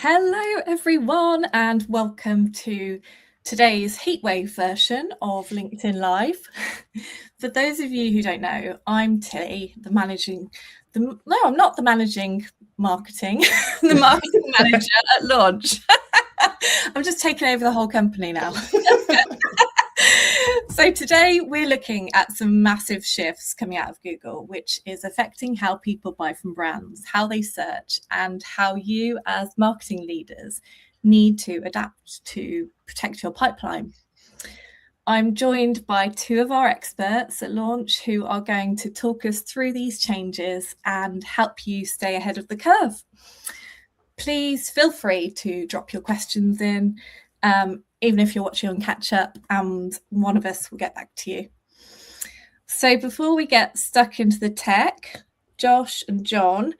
Hello everyone and welcome to today's heatwave version of LinkedIn Live. For those of you who don't know, I'm Tilly, I'm not the managing marketing, the marketing manager at Launch. I'm just taking over the whole company now. So today we're looking at some massive shifts coming out of Google, which is affecting how people buy from brands, how they search, and how you as marketing leaders need to adapt to protect your pipeline. I'm joined by two of our experts at Launch who are going to talk us through these changes and help you stay ahead of the curve. Please feel free to drop your questions in, even if you're watching on catch up, and one of us will get back to you. So before we get stuck into the tech, Josh and John,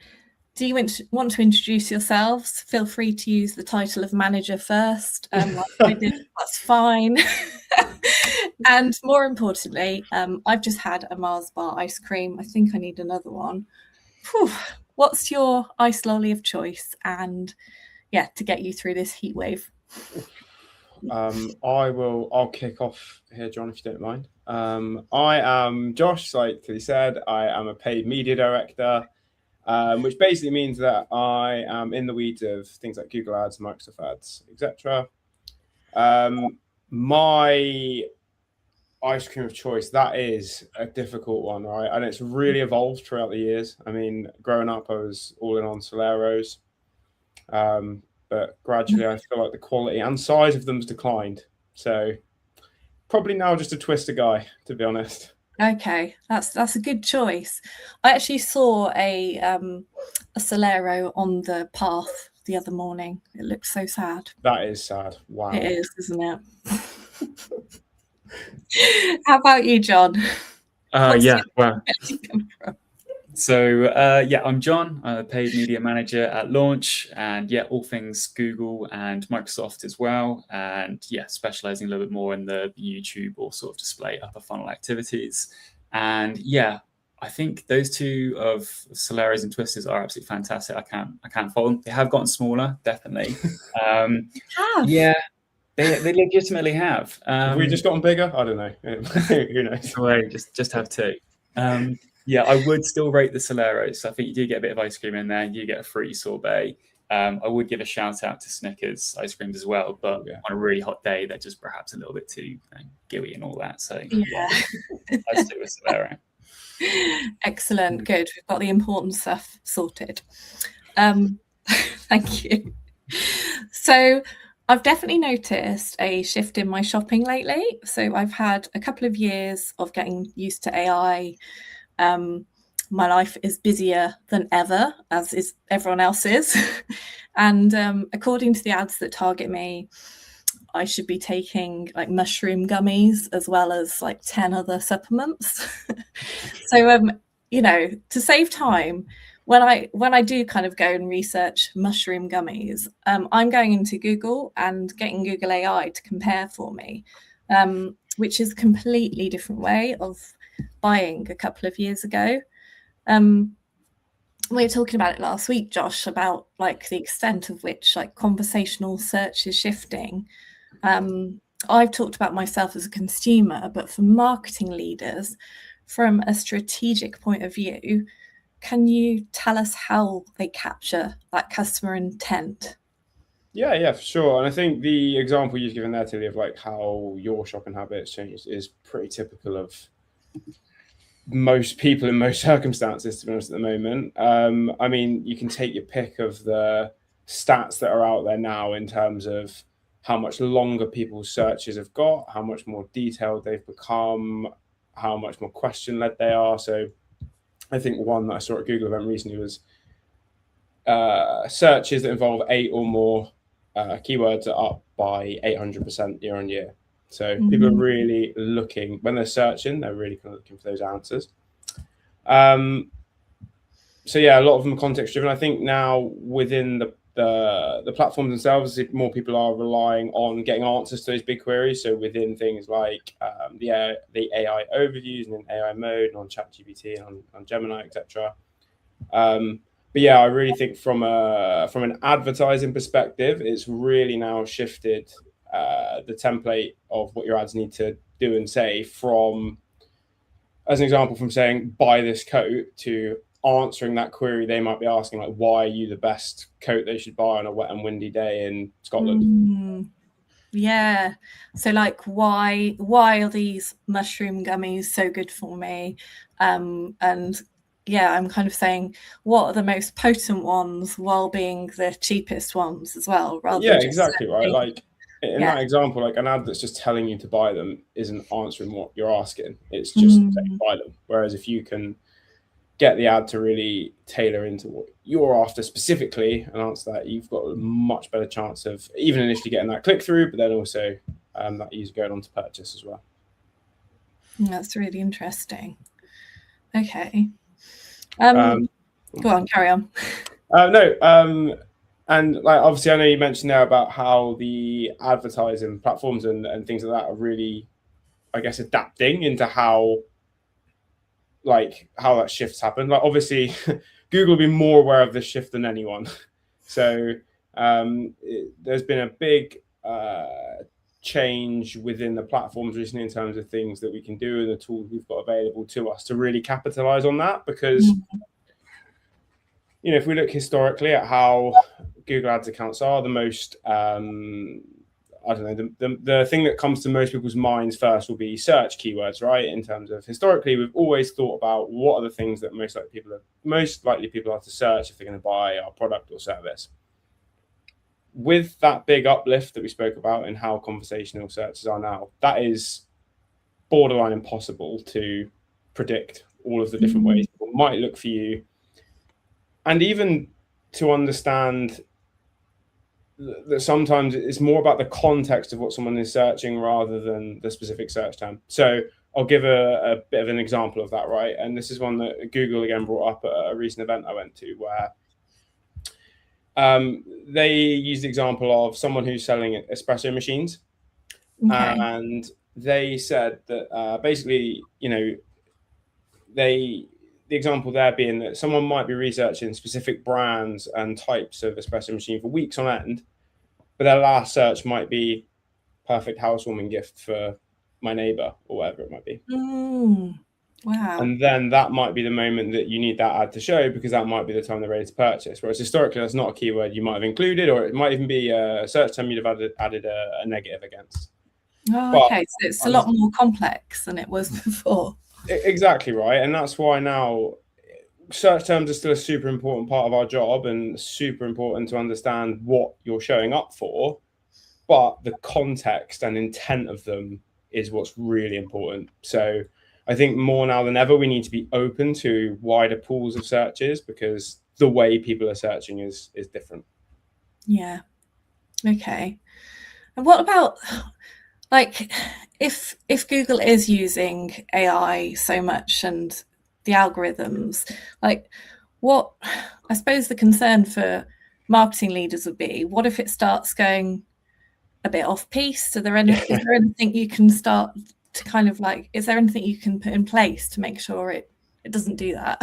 do you want to introduce yourselves? Feel free to use the title of manager first. Like I did, that's fine. And more importantly, I've just had a Mars bar ice cream. I think I need another one. Whew. What's your ice lolly of choice? And yeah, to get you through this heat wave. I'll kick off here, John, if you don't mind. I am Josh, like Tilly said. I am a paid media director, which basically means that I am in the weeds of things like Google ads, Microsoft ads, etc. My ice cream of choice, that is a difficult one, right? And it's really evolved throughout the years. I mean, growing up, I was all in on Soleros. But gradually I feel like the quality and size of them's declined. So probably now just a Twister guy, to be honest. Okay, that's a good choice. I actually saw a Solero on the path the other morning. It looked so sad. That is sad. Wow. It is, isn't it? How about you, John? Yeah, well. So I'm John. I'm a paid media manager at Launch, and all things Google and Microsoft as well. And specializing a little bit more in the YouTube or sort of display upper funnel activities. And I think those two of Soleros and Twisters are absolutely fantastic. I can't fault them. They have gotten smaller, definitely. Yeah. They legitimately have. Have we just gotten bigger? I don't know. Who knows? Just have two. I would still rate the Soleros. So I think you do get a bit of ice cream in there. You get a free sorbet. I would give a shout out to Snickers ice creams as well, but on a really hot day, they're just perhaps a little bit too gooey and all that. So I'd stick with Solero. Excellent, good. We've got the important stuff sorted. Thank you. So I've definitely noticed a shift in my shopping lately. So I've had a couple of years of getting used to AI. My life is busier than ever, as is everyone else's. And according to the ads that target me, I should be taking like mushroom gummies as well as like 10 other supplements. So, to save time, when I do kind of go and research mushroom gummies, I'm going into Google and getting Google AI to compare for me, which is a completely different way of buying a couple of years ago. We were talking about it last week, Josh, about like the extent of which like conversational search is shifting. I've talked about myself as a consumer, but for marketing leaders, from a strategic point of view, can you tell us how they capture that customer intent? Yeah, for sure. And I think the example you've given there, Tilly, of like how your shopping habits changed is pretty typical of most people in most circumstances, to be honest, at the moment. I mean, you can take your pick of the stats that are out there now in terms of how much longer people's searches have got, how much more detailed they've become, how much more question-led they are. So I think one that I saw at Google event recently was searches that involve 8 or more keywords are up by 800% year on year. So people are really looking, when they're searching, they're really kind of looking for those answers. So a lot of them are context driven. I think now within the platforms themselves, more people are relying on getting answers to those big queries. So within things like the AI overviews and in AI mode and on ChatGPT and on Gemini, etc. But yeah, I really think from an advertising perspective, it's really now shifted the template of what your ads need to do and say from, as an example, from saying buy this coat to answering that query they might be asking, like why are you the best coat they should buy on a wet and windy day in Scotland. Yeah, so like why are these mushroom gummies so good for me? And yeah, I'm kind of saying what are the most potent ones while being the cheapest ones as well, rather Yeah, than just exactly right. saying, Like in that example, like an ad that's just telling you to buy them isn't answering what you're asking. It's just saying buy them. Whereas if you can get the ad to really tailor into what you're after specifically and answer that, you've got a much better chance of even initially getting that click through, but then also that user going on to purchase as well. That's really interesting. Okay. Go on, carry on. And like obviously, I know you mentioned there about how the advertising platforms and things like that are really, I guess, adapting into how that shift's happened. Like obviously, Google will be more aware of this shift than anyone. So there's been a big change within the platforms recently in terms of things that we can do and the tools we've got available to us to really capitalize on that. Because if we look historically at how Google Ads accounts are, the most I don't know, the thing that comes to most people's minds first will be search keywords, right? In terms of historically, we've always thought about what are the things that most likely people are to search if they're going to buy our product or service. With that big uplift that we spoke about in how conversational searches are now, that is borderline impossible to predict all of the different ways people might look for you. And even to understand that sometimes it's more about the context of what someone is searching rather than the specific search term. So I'll give a bit of an example of that, right? And this is one that Google again brought up at a recent event I went to where they used the example of someone who's selling espresso machines. Okay. And they said that basically, the example there being that someone might be researching specific brands and types of espresso machine for weeks on end, but their last search might be perfect housewarming gift for my neighbor or whatever it might be. Wow. And then that might be the moment that you need that ad to show because that might be the time they're ready to purchase. Whereas historically, that's not a keyword you might have included, or it might even be a search term you'd have added a negative against. Okay, so it's a lot more complex than it was before. Exactly right. And that's why now search terms are still a super important part of our job and super important to understand what you're showing up for. But the context and intent of them is what's really important. So I think more now than ever, we need to be open to wider pools of searches because the way people are searching is different. Yeah. Okay. And what about like if Google is using AI so much and the algorithms, like what I suppose the concern for marketing leaders would be, what if it starts going a bit off piece? Is there anything you can start to kind of like, is there anything you can put in place to make sure it doesn't do that?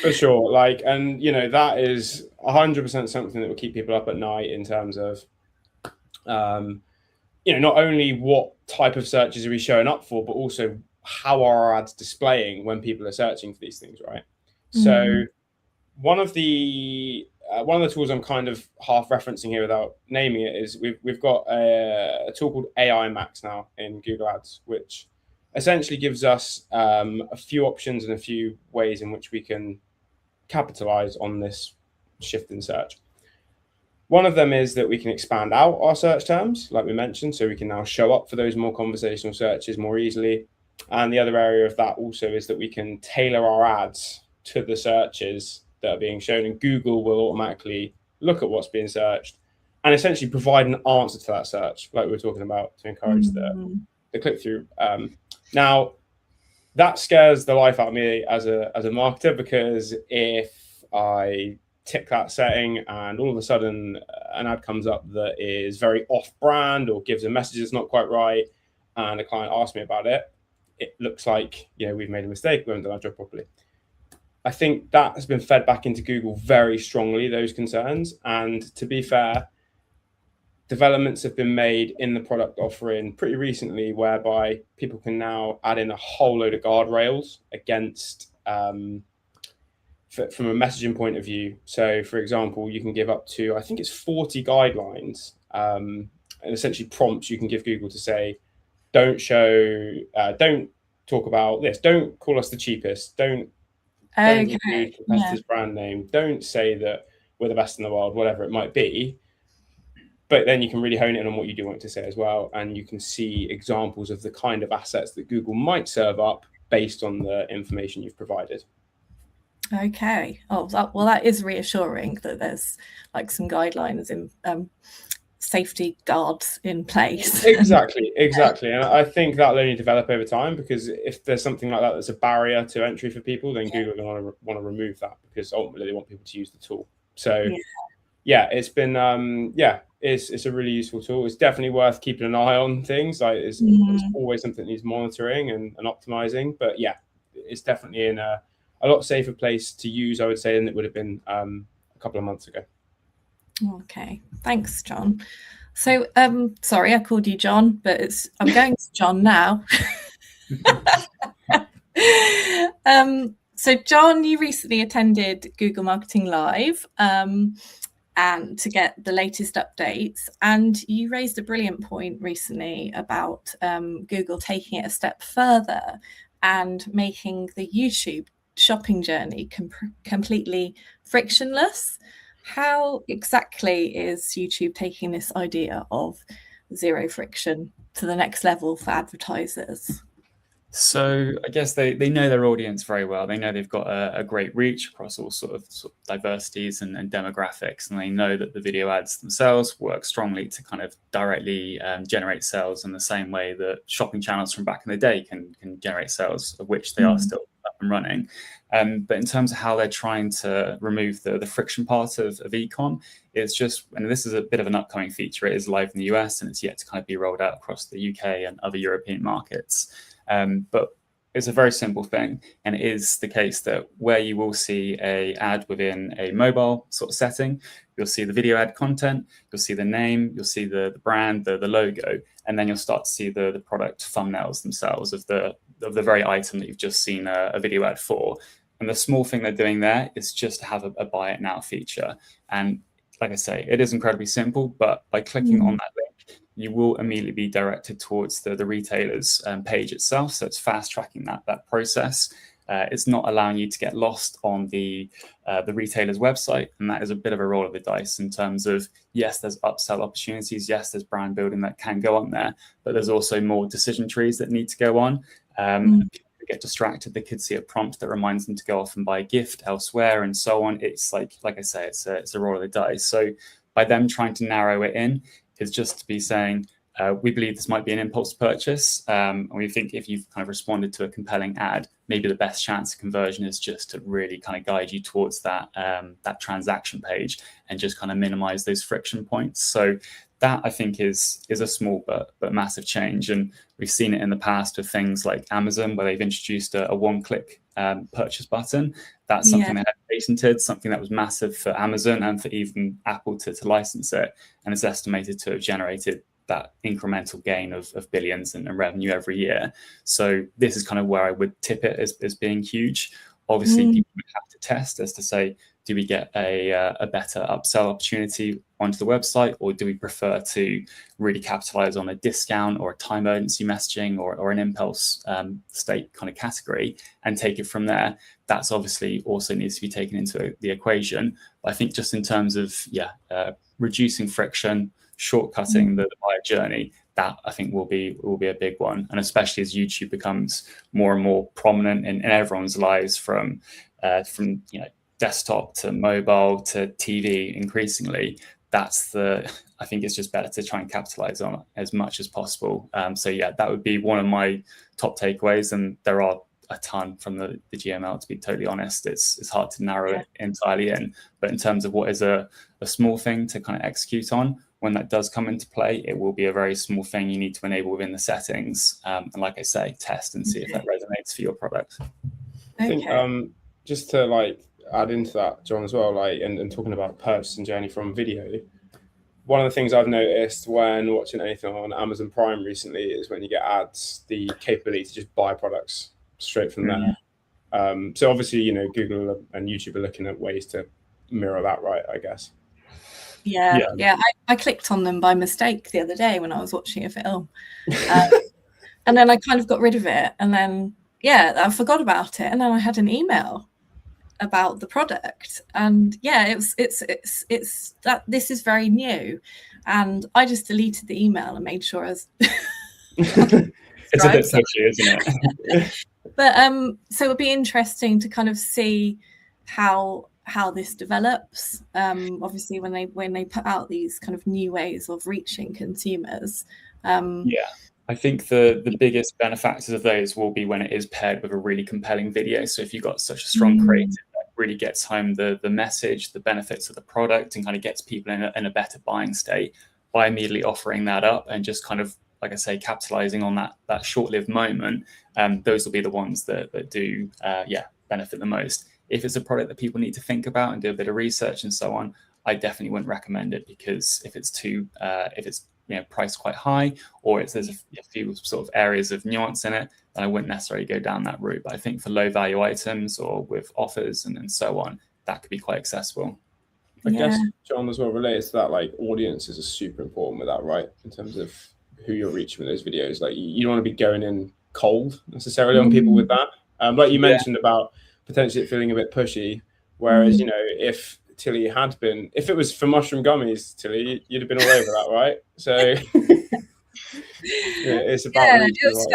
For sure. And that is 100% something that will keep people up at night in terms of not only what type of searches are we showing up for, but also how are our ads displaying when people are searching for these things, right? So one of the tools I'm kind of half referencing here without naming it is we've got a tool called AI Max now in Google Ads, which essentially gives us a few options and a few ways in which we can capitalize on this shift in search. One of them is that we can expand out our search terms, like we mentioned, so we can now show up for those more conversational searches more easily. And the other area of that also is that we can tailor our ads to the searches that are being shown, and Google will automatically look at what's being searched and essentially provide an answer to that search, like we were talking about, to encourage the click-through. Now, that scares the life out of me as a marketer, because if I tick that setting and all of a sudden an ad comes up that is very off-brand or gives a message that's not quite right, and a client asks me about it, it looks like we've made a mistake, we haven't done our job properly. I think that has been fed back into Google very strongly, those concerns. And to be fair, developments have been made in the product offering pretty recently whereby people can now add in a whole load of guardrails against from a messaging point of view. So for example, you can give up to, I think it's 40 guidelines and essentially prompts you can give Google to say, don't talk about this, don't call us the cheapest, don't include competitors' brand name, don't say that we're the best in the world, whatever it might be. But then you can really hone in on what you do want to say as well. And you can see examples of the kind of assets that Google might serve up based on the information you've provided. Okay. Oh, well, that is reassuring that there's like some guidelines in safety guards in place. Exactly. And I think that'll only develop over time, because if there's something like that that's a barrier to entry for people, then Google are going to want to remove that, because ultimately they want people to use the tool. So it's been it's a really useful tool. It's definitely worth keeping an eye on things. Like it's always something that needs monitoring and optimizing. But it's definitely in a lot safer place to use, I would say, than it would have been a couple of months ago. Okay, thanks, John. So, sorry, I called you John, but I'm going to John now. So, John, you recently attended Google Marketing Live and to get the latest updates, and you raised a brilliant point recently about Google taking it a step further and making the YouTube shopping journey completely frictionless. How exactly is YouTube taking this idea of zero friction to the next level for advertisers? So I guess they know their audience very well. They know they've got a great reach across all sort of diversities and demographics, and they know that the video ads themselves work strongly to kind of directly generate sales in the same way that shopping channels from back in the day can generate sales, of which they are still up and running. But in terms of how they're trying to remove the friction part of ecom, it's just, and this is a bit of an upcoming feature, it is live in the US and it's yet to kind of be rolled out across the UK and other European markets. But it's a very simple thing, and it is the case that where you will see a ad within a mobile sort of setting, you'll see the video ad content, you'll see the name, you'll see the brand, the logo, and then you'll start to see the product thumbnails themselves of the very item that you've just seen a video ad for. And the small thing they're doing there is just to have a buy it now feature. And like I say, it is incredibly simple, but by clicking on that link, you will immediately be directed towards the retailer's page itself. So it's fast tracking that process. It's not allowing you to get lost on the retailer's website. And that is a bit of a roll of the dice in terms of, yes, there's upsell opportunities. Yes, there's brand building that can go on there, but there's also more decision trees that need to go on. People get distracted. They could see a prompt that reminds them to go off and buy a gift elsewhere and so on. It's like I say, it's a roll of the dice. So by them trying to narrow it in, is just to be saying, we believe this might be an impulse purchase. And we think if you've kind of responded to a compelling ad, maybe the best chance of conversion is just to really kind of guide you towards that transaction page and just kind of minimize those friction points. So that, I think, is a small but massive change. And we've seen it in the past with things like Amazon, where they've introduced a one-click purchase button. That's something they had patented, something that was massive for Amazon and for even Apple to license it. And it's estimated to have generated that incremental gain of billions in revenue every year. So this is kind of where I would tip it as being huge. Obviously, people would have to test as to say, do we get a better upsell opportunity onto the website, or do we prefer to really capitalize on a discount or a time urgency messaging or an impulse state kind of category and take it from there? That's obviously also needs to be taken into the equation. But I think just in terms of reducing friction, shortcutting the buyer journey, that I think will be a big one. And especially as YouTube becomes more and more prominent in everyone's lives, from desktop to mobile to TV increasingly, I think it's just better to try and capitalize on it as much as possible. So that would be one of my top takeaways. And there are a ton from the GML, to be totally honest. It's hard to narrow it entirely in. But in terms of what is a small thing to kind of execute on, when that does come into play, it will be a very small thing you need to enable within the settings. And like I say, test and see if that resonates for your product. I think just to like add into that, John, as well, like, and talking about purchasing journey from video, one of the things I've noticed when watching anything on Amazon Prime recently is when you get ads, the capability to just buy products straight from there. So obviously, you know, Google and YouTube are looking at ways to mirror that, right, I guess. Yeah. I clicked on them by mistake the other day when I was watching a film. And then I kind of got rid of it. And then, I forgot about it. And then I had an email about the product. And it's that this is very new. And I just deleted the email and made sure I was... It's a bit pushy, isn't it? But so it'll be interesting to kind of see how this develops. Obviously, when they put out these kind of new ways of reaching consumers. I think the biggest benefactors of those will be when it is paired with a really compelling video. So if you've got such a strong creative that really gets home the message, the benefits of the product, and kind of gets people in a better buying state by immediately offering that up and just kind of, like I say, capitalizing on that short-lived moment, those will be the ones that do benefit the most. If it's a product that people need to think about and do a bit of research and so on, I definitely wouldn't recommend it, because if it's priced quite high, or there's a few sort of areas of nuance in it, then I wouldn't necessarily go down that route. But I think for low value items or with offers and so on, that could be quite accessible. I guess, John, as well, related to that, like, audiences are super important with that, right? In terms of who you're reaching with those videos. Like, you don't want to be going in cold necessarily on people with that. Like you mentioned about potentially it feeling a bit pushy, whereas, you know, if Tilly had been, if it was for mushroom gummies, Tilly, you'd have been all over that, right? So it's about. I think it's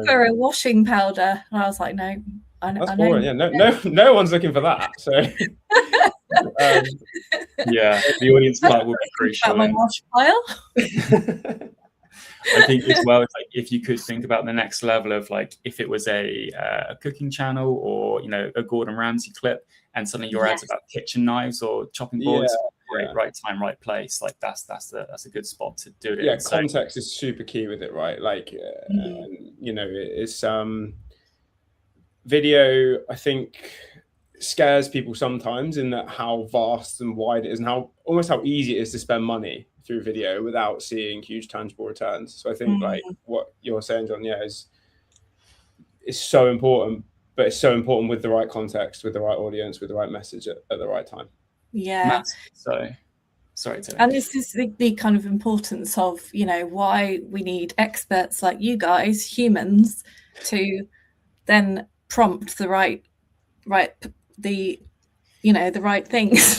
for a washing powder, and I was like, no, that's boring. Yeah, no one's looking for that. So the audience part will be crucial. My wash pile. I think as well, it's like if you could think about the next level of, like, if it was a cooking channel, or, you know, a Gordon Ramsay clip, and suddenly your ads about kitchen knives or chopping boards, right time, right place. Like that's a good spot to do it. Yeah, context is super key with it, right? Like, you know, it's video, I think, scares people sometimes in that how vast and wide it is, and how easy it is to spend money through video without seeing huge tangible returns. So I think like what you're saying, John, is so important, but it's so important with the right context, with the right audience, with the right message at the right time. Yeah. So sorry to. And this is the kind of importance of, you know, why we need experts like you guys, humans, to then prompt the right things,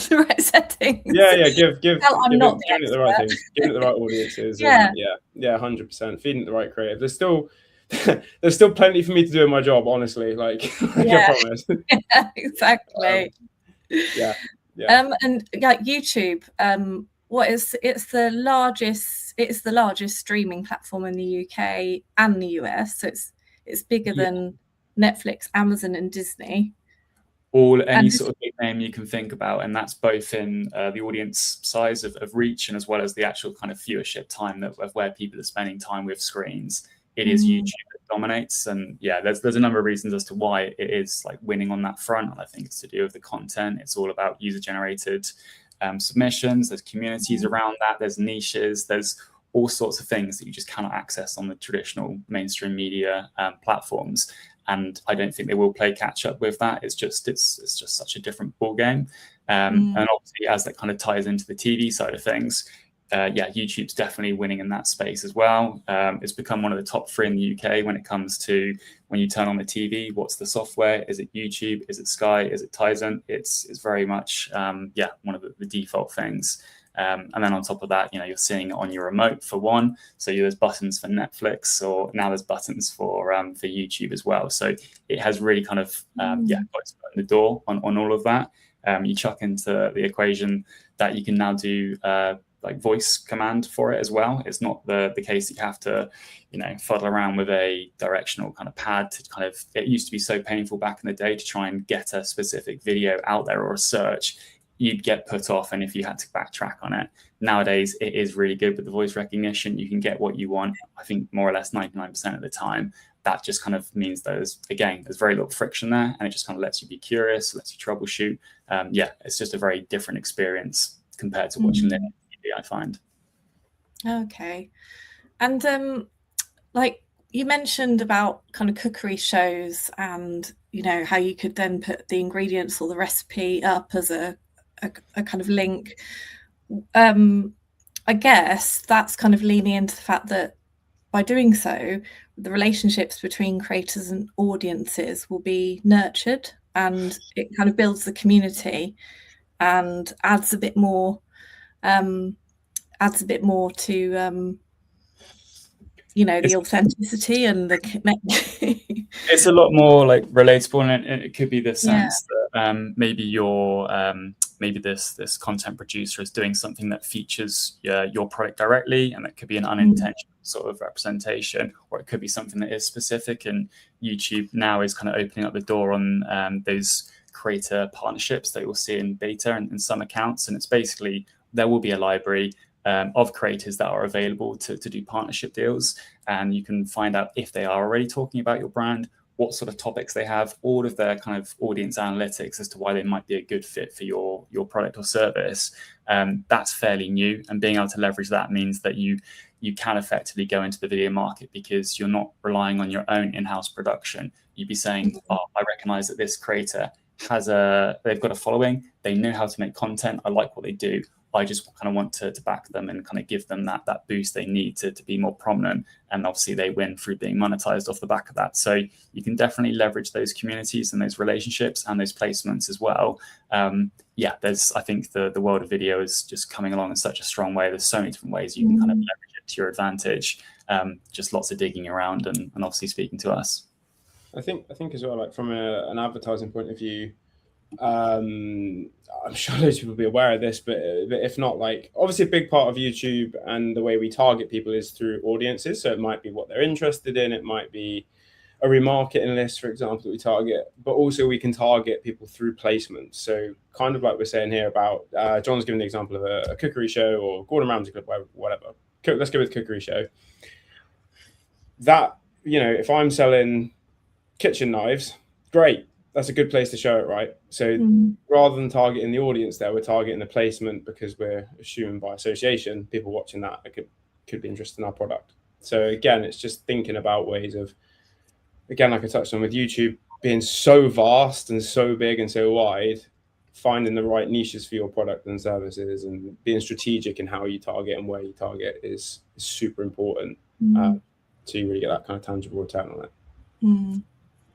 the right settings. Giving it the right things, giving it the right audiences. 100%. Feeding it the right creative. There's still plenty for me to do in my job, honestly. Like I promise. Exactly. And like YouTube, it's the largest streaming platform in the UK and the US. So it's bigger than Netflix, Amazon, and Disney. Any sort of big name you can think about, and that's both in the audience size of reach, and as well as the actual kind of viewership time of where people are spending time with screens. It is YouTube that dominates, and there's a number of reasons as to why it is like winning on that front. And I think it's to do with the content. It's all about user generated submissions. There's communities around that. There's niches. There's all sorts of things that you just cannot access on the traditional mainstream media platforms. And I don't think they will play catch up with that. It's just such a different ball game. And obviously, as that kind of ties into the TV side of things, YouTube's definitely winning in that space as well. It's become one of the top 3 in the UK when it comes to when you turn on the TV. What's the software? Is it YouTube? Is it Sky? Is it Tizen? It's very much one of the default things. And then on top of that, you're seeing it on your remote for one. So there's buttons for Netflix, or now there's buttons for YouTube as well. So it has really kind of got its foot in the door on all of that. You chuck into the equation that you can now do like voice command for it as well. It's not the case that you have to, fuddle around with a directional kind of pad to kind of. It used to be so painful back in the day to try and get a specific video out there or a search. You'd get put off, and if you had to backtrack on it. Nowadays, it is really good with the voice recognition. You can get what you want, I think, more or less 99% of the time. that just kind of means there's very little friction there, and it just kind of lets you be curious, lets you troubleshoot. It's just a very different experience compared to watching linear TV, I find. Okay. And like you mentioned about kind of cookery shows, and how you could then put the ingredients or the recipe up as a kind of link. I guess that's kind of leaning into the fact that by doing so, the relationships between creators and audiences will be nurtured, and it kind of builds the community and adds a bit more to the authenticity and the connection. It's a lot more like relatable, and it could be the sense that maybe this content producer is doing something that features your product directly, and that could be an unintentional sort of representation, or it could be something that is specific. And YouTube now is kind of opening up the door on those creator partnerships that you'll see in beta and in some accounts. And it's basically, there will be a library of creators that are available to do partnership deals, and you can find out if they are already talking about your brand, what sort of topics they have, all of their kind of audience analytics as to why they might be a good fit for your product or service. That's fairly new, and being able to leverage that means that you can effectively go into the video market, because you're not relying on your own in-house production. You'd be saying, I recognize that this creator they've got a following, they know how to make content, I like what they do, I just kind of want to back them and kind of give them that boost they need to be more prominent. And obviously they win through being monetized off the back of that. So you can definitely leverage those communities and those relationships and those placements as well. I think the world of video is just coming along in such a strong way. There's so many different ways you can kind of leverage it to your advantage. Just lots of digging around and obviously speaking to us. I think as well, like from an advertising point of view, I'm sure loads of people will be aware of this, but if not, like obviously a big part of YouTube and the way we target people is through audiences. So it might be what they're interested in, it might be a remarketing list, for example, that we target, but also we can target people through placements. So kind of like we're saying here about John's giving the example of a cookery show, or Gordon Ramsay clip, whatever. Let's go with cookery show. That, if I'm selling kitchen knives, great. That's a good place to show it, right? So rather than targeting the audience there, we're targeting the placement, because we're assuming by association, people watching that could be interested in our product. So again, it's just thinking about ways of, again, like I touched on with YouTube being so vast and so big and so wide, finding the right niches for your product and services and being strategic in how you target and where you target is super important. So you really get that kind of tangible return on it.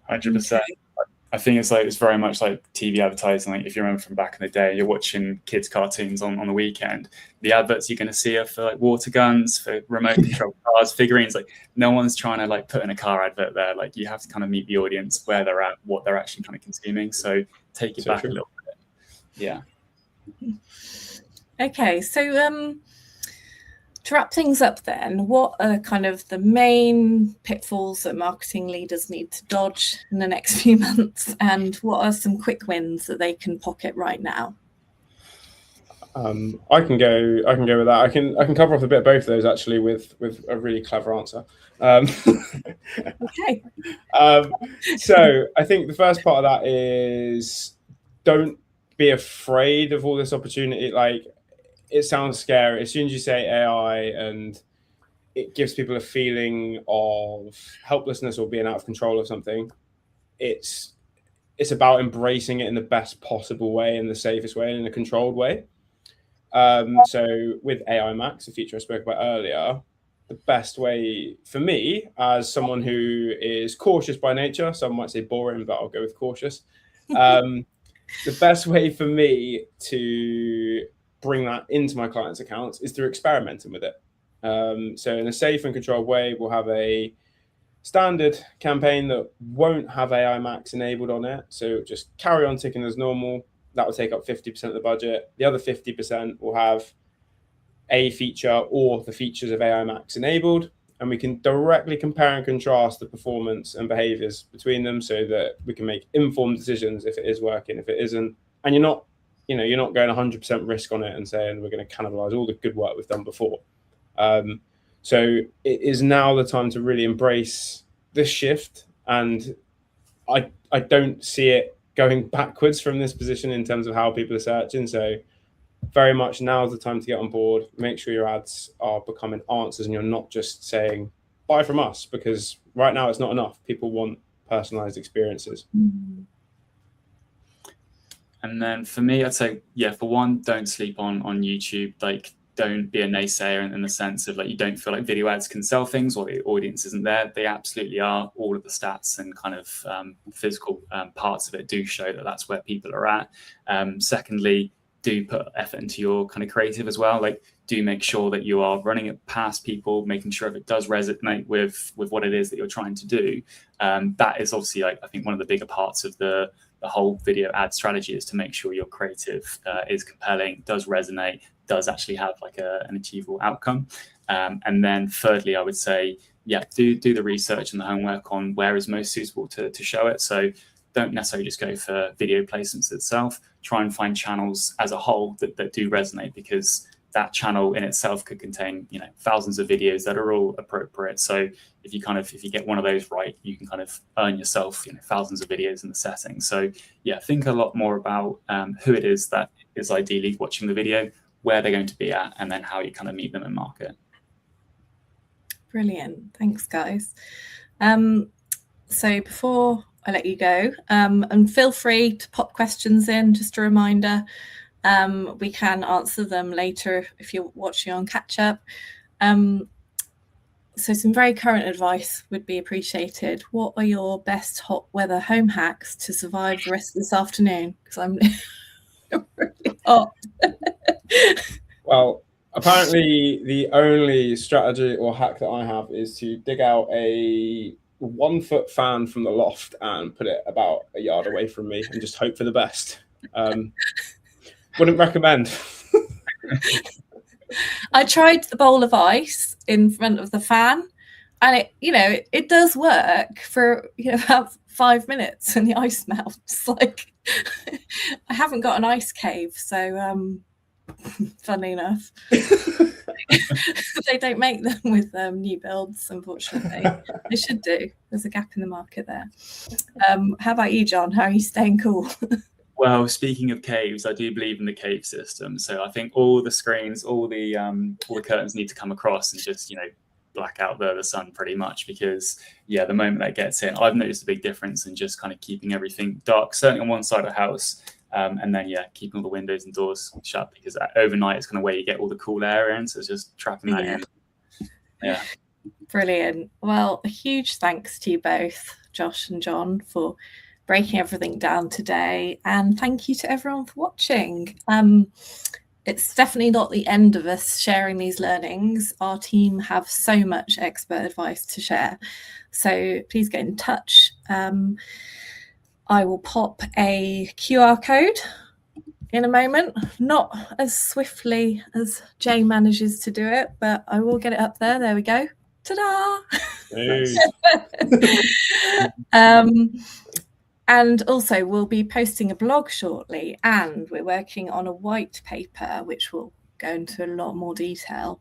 100%. Okay. I think it's very much like TV advertising. Like if you remember from back in the day, you're watching kids' cartoons on the weekend. The adverts you're going to see are for like water guns, for remote control cars, figurines. Like no one's trying to like put in a car advert there. Like you have to kind of meet the audience where they're at, what they're actually kind of consuming. So take it back a little bit. Yeah. Okay, so to wrap things up then, what are kind of the main pitfalls that marketing leaders need to dodge in the next few months, and what are some quick wins that they can pocket right now? I can go with that. I can cover off a bit of both of those actually with a really clever answer. Okay. So I think the first part of that is, don't be afraid of all this opportunity. Like, it sounds scary as soon as you say AI, and it gives people a feeling of helplessness or being out of control of something. It's about embracing it in the best possible way, in the safest way, and in a controlled way. So with AI Max, a feature I spoke about earlier, the best way for me, as someone who is cautious by nature, some might say boring, but I'll go with cautious. The best way for me to bring that into my clients' accounts is through experimenting with it. So in a safe and controlled way, we'll have a standard campaign that won't have AI Max enabled on it. So just carry on ticking as normal. That will take up 50% of the budget. The other 50% will have a feature or the features of AI Max enabled. And we can directly compare and contrast the performance and behaviors between them, so that we can make informed decisions if it is working, if it isn't. And you're not going 100% risk on it and saying we're going to cannibalize all the good work we've done before. So it is now the time to really embrace this shift, and I don't see it going backwards from this position in terms of how people are searching. So very much now is the time to get on board. Make sure your ads are becoming answers and you're not just saying buy from us, because right now it's not enough. People want personalized experiences. And then for me, I'd say, yeah, for one, don't sleep on YouTube. Like, don't be a naysayer in the sense of like, you don't feel like video ads can sell things or the audience isn't there. They absolutely are. All of the stats and kind of physical parts of it do show that that's where people are at. Secondly, do put effort into your kind of creative as well. Like, do make sure that you are running it past people, making sure if it does resonate with what it is that you're trying to do. That is obviously, like, I think one of the bigger parts of the whole video ad strategy is to make sure your creative is compelling, does resonate, does actually have like an achievable outcome. And then thirdly, I would say, yeah, do the research and the homework on where is most suitable to show it. So don't necessarily just go for video placements itself. Try and find channels as a whole that do resonate, because that channel in itself could contain, you know, thousands of videos that are all appropriate. So if you get one of those right, you can kind of earn yourself, you know, thousands of videos in the setting. So yeah, think a lot more about who it is that is ideally watching the video, where they're going to be at, and then how you kind of meet them in market. Brilliant. Thanks, guys. So before I let you go, and feel free to pop questions in, just a reminder. We can answer them later if you're watching on catch up. So some very current advice would be appreciated. What are your best hot weather home hacks to survive the rest of this afternoon? Because I'm really hot. Well, apparently the only strategy or hack that I have is to dig out a 1-foot fan from the loft and put it about a yard away from me and just hope for the best. Wouldn't recommend. I tried the bowl of ice in front of the fan, and it does work for about 5 minutes, and the ice melts. Like, I haven't got an ice cave, so funnily enough, they don't make them with new builds, unfortunately. They should do. There's a gap in the market there. How about you, John? How are you staying cool? Well, speaking of caves, I do believe in the cave system. So I think all the screens, all the curtains need to come across and just, black out the sun pretty much, because yeah, the moment that gets in, I've noticed a big difference in just kind of keeping everything dark, certainly on one side of the house. And then, yeah, keeping all the windows and doors shut, because overnight it's kind of where you get all the cool air in. So it's just trapping that in. Yeah. Brilliant. Well, a huge thanks to you both, Josh and John, for breaking everything down today. And thank you to everyone for watching. It's definitely not the end of us sharing these learnings. Our team have so much expert advice to share. So please get in touch. I will pop a QR code in a moment, not as swiftly as Jay manages to do it, but I will get it up there. There we go. Ta-da! Hey. And also we'll be posting a blog shortly, and we're working on a white paper, which will go into a lot more detail.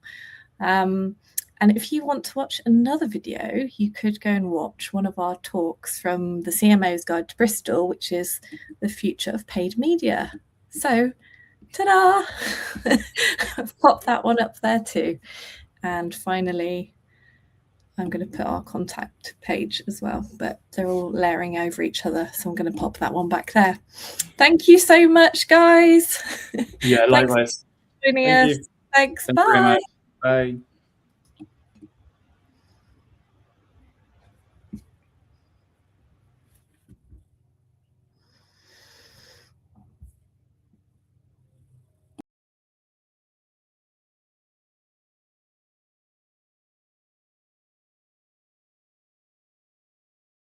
And if you want to watch another video, you could go and watch one of our talks from the CMO's Guide to Bristol, which is the future of paid media. So, ta-da! I've popped that one up there too. And finally, I'm going to put our contact page as well, but they're all layering over each other, so I'm going to pop that one back there. Thank you so much, guys. Yeah, likewise. Thanks for joining us. Thanks. Bye. Bye.